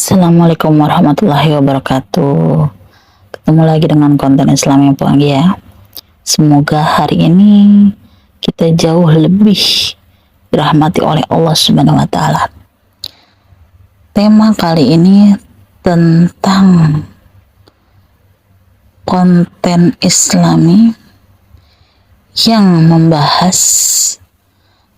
Assalamualaikum warahmatullahi wabarakatuh. Ketemu lagi dengan konten Islam yang bahagia. Semoga hari ini kita jauh lebih dirahmati oleh Allah Subhanahu wa taala. Tema kali ini tentang konten Islami yang membahas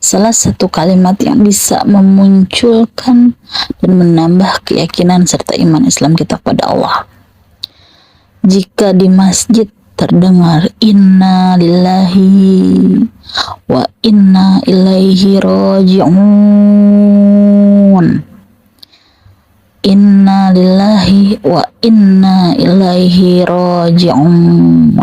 salah satu kalimat yang bisa memunculkan dan menambah keyakinan serta iman Islam kita kepada Allah. Jika di masjid terdengar inna lillahi wa inna ilaihi raji'un, inna lillahi wa inna ilaihi raji'un,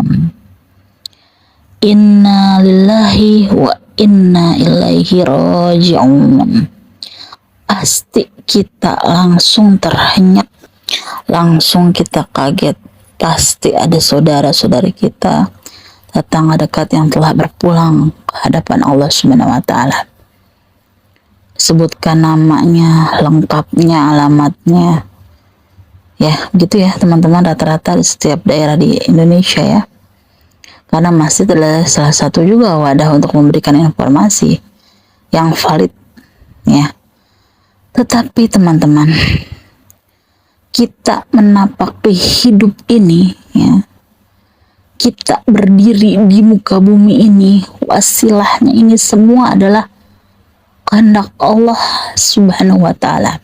inna lillahi wa inna ilaihi raji'un, pasti kita langsung terhenyak, langsung kita kaget. Pasti ada saudara-saudari kita, tetangga dekat yang telah berpulang ke hadapan Allah Subhanahu wa taala. Sebutkan namanya, lengkapnya, alamatnya. Ya, gitu ya teman-teman, rata-rata di setiap daerah di Indonesia ya. Karena masjid adalah salah satu juga wadah untuk memberikan informasi yang valid ya. Tetapi teman-teman, kita menapaki hidup ini ya, kita berdiri di muka bumi ini, wasilahnya ini semua adalah kehendak Allah Subhanahu wa taala.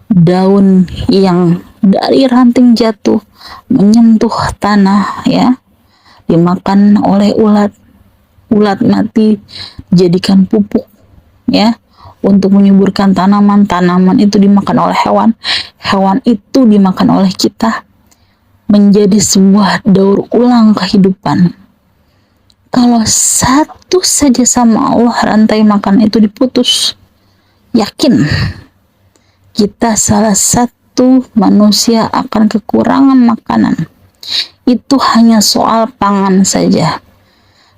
Daun yang dari ranting jatuh menyentuh tanah ya, dimakan oleh ulat mati dijadikan pupuk ya, untuk menyuburkan tanaman itu dimakan oleh hewan itu dimakan oleh kita, menjadi sebuah daur ulang kehidupan. Kalau satu saja sama Allah rantai makan itu diputus, yakin kita salah satu manusia akan kekurangan makanan. Itu hanya soal pangan saja.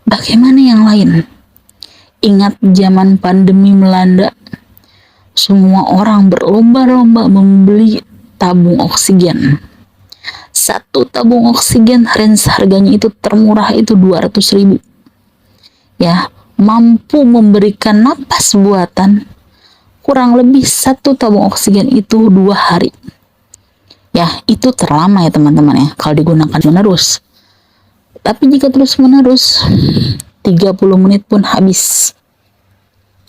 Bagaimana yang lain? Ingat zaman pandemi melanda, semua orang berlomba-lomba membeli tabung oksigen. Satu tabung oksigen range harganya itu termurah itu 200.000. Ya, mampu memberikan napas buatan kurang lebih satu tabung oksigen itu 2 hari. Ya, itu terlama ya teman-teman ya, kalau digunakan menerus. Tapi jika terus menerus, 30 menit pun habis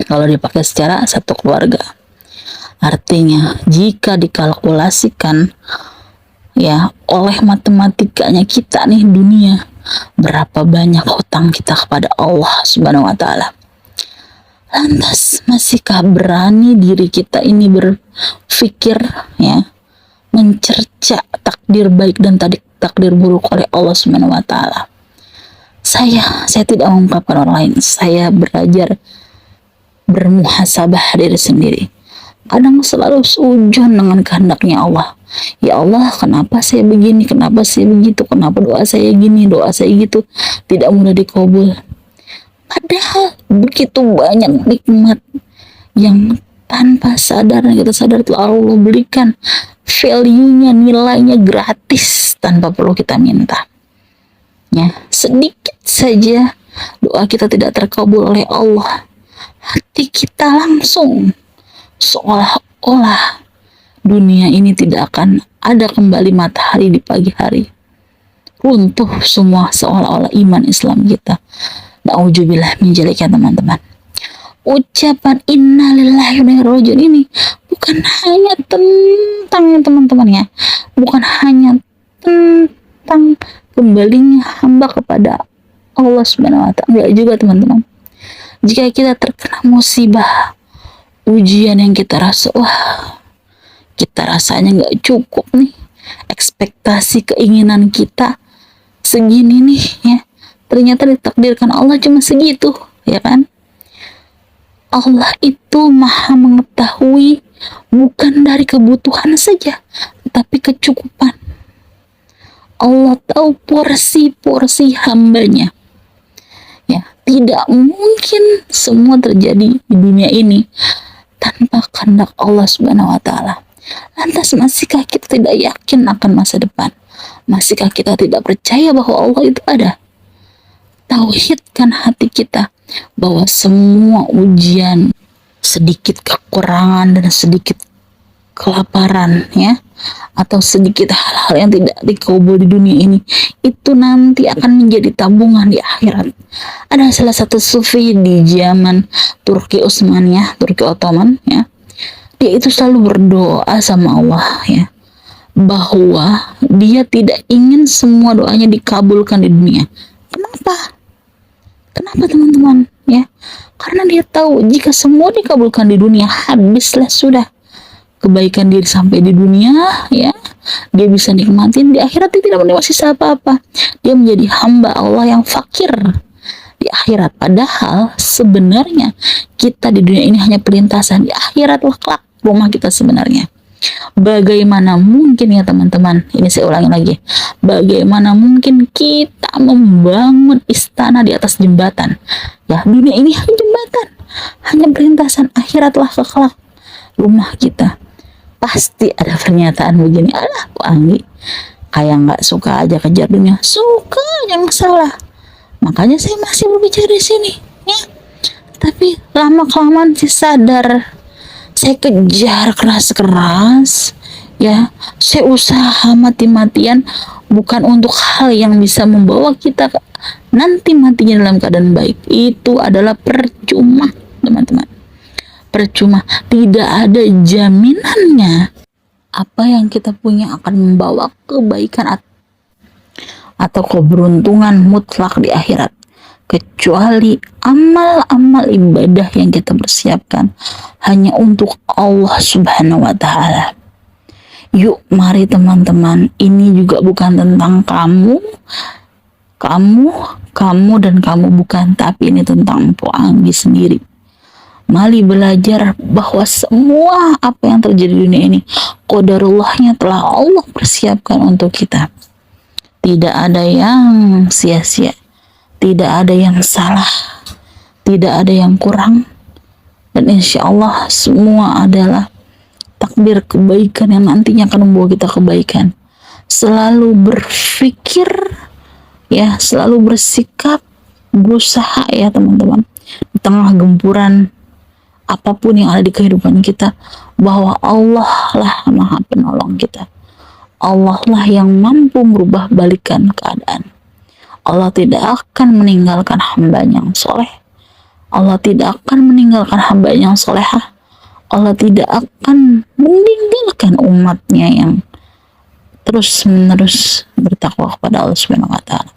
kalau dipakai secara satu keluarga. Artinya, jika dikalkulasikan ya oleh matematikanya kita nih dunia, berapa banyak hutang kita kepada Allah Subhanahu wa taala. Lantas, masihkah berani diri kita ini berpikir ya, mencerca takdir baik dan takdir buruk oleh Allah Subhanahu wa taala. Saya tidak mengungkapkan orang lain. Saya belajar bermuhasabah diri sendiri. Kadang selalu seujon dengan kehendaknya Allah. Ya Allah, kenapa saya begini, kenapa saya begitu, kenapa doa saya gini, doa saya gitu, tidak mudah dikabul. Padahal begitu banyak nikmat yang tanpa sadar kita sadar telah Allah berikan, value-nya, nilainya gratis tanpa perlu kita minta. Ya, sedikit saja doa kita tidak terkabul oleh Allah, hati kita langsung seolah-olah dunia ini tidak akan ada kembali matahari di pagi hari. Runtuh semua seolah-olah iman Islam kita. Na'udzubillah min dzalika teman-teman. Ucapan innalillahi wa inna ilaihi raji'un ini bukan hanya tentang teman-teman ya, bukan hanya tentang kembalinya hamba kepada Allah Subhanahu wa taala, enggak juga teman-teman. Jika kita terkena musibah, ujian yang kita rasa, wah, kita rasanya nggak cukup nih, ekspektasi keinginan kita segini nih ya, ternyata ditakdirkan Allah cuma segitu ya kan. Allah itu maha mengetahui bukan dari kebutuhan saja, tetapi kecukupan. Allah tahu porsi-porsi hambanya. Ya, tidak mungkin semua terjadi di dunia ini tanpa kehendak Allah Subhanahu wa taala. Lantas masihkah kita tidak yakin akan masa depan? Masihkah kita tidak percaya bahwa Allah itu ada? Tauhidkan hati kita bahwa semua ujian, sedikit kekurangan dan sedikit kelaparan, ya, atau sedikit hal-hal yang tidak dikabul di dunia ini, itu nanti akan menjadi tabungan di akhirat. Ada salah satu sufi di zaman Turki Utsmaniyah, Turki Ottoman, ya, dia itu selalu berdoa sama Allah, ya, bahwa dia tidak ingin semua doanya dikabulkan di dunia. Kenapa? Kenapa teman-teman? Ya, karena dia tahu jika semua dikabulkan di dunia, habislah sudah kebaikan diri sampai di dunia, ya. Dia bisa nikmatin di akhirat, dia tidak menerima sisa apa-apa. Dia menjadi hamba Allah yang fakir di akhirat. Padahal sebenarnya kita di dunia ini hanya pelintasan. Di akhirat kelak rumah kita sebenarnya. Bagaimana mungkin ya teman-teman, ini saya ulangi lagi, bagaimana mungkin kita membangun istana di atas jembatan? Ya, dunia ini hanya jembatan, hanya perlintasan. Akhiratlah kelak rumah kita. Pasti ada pernyataan begini, alah Bu Anggi kayak nggak suka aja kejar dunia. Suka, yang salah. Makanya saya masih berbicara di sini, ya. Tapi lama kelamaan sih sadar, saya kejar keras-keras, ya, saya usaha mati-matian, bukan untuk hal yang bisa membawa kita nanti matinya dalam keadaan baik. Itu adalah percuma teman-teman, percuma. Tidak ada jaminannya apa yang kita punya akan membawa kebaikan atau keberuntungan mutlak di akhirat, kecuali amal-amal ibadah yang kita persiapkan hanya untuk Allah Subhanahu wa Ta'ala. Yuk, mari teman-teman, ini juga bukan tentang kamu dan kamu bukan, tapi ini tentang Mpok Anggi sendiri. Mari belajar bahwa semua apa yang terjadi di dunia ini, qadarullahnya telah Allah persiapkan untuk kita. Tidak ada yang sia-sia, tidak ada yang salah, tidak ada yang kurang, dan insya Allah semua adalah takdir kebaikan yang nantinya akan membawa kita kebaikan. Selalu berpikir, ya, selalu bersikap, berusaha, ya teman-teman, di tengah gempuran apapun yang ada di kehidupan kita, bahwa Allah lah Maha Penolong kita. Allah lah yang mampu merubah balikan keadaan. Allah tidak akan meninggalkan hamba yang soleh. Allah tidak akan meninggalkan hamba yang solehah. Allah tidak akan meninggalkan umatnya yang terus menerus bertakwa kepada Allah Subhanahu wa Ta'ala.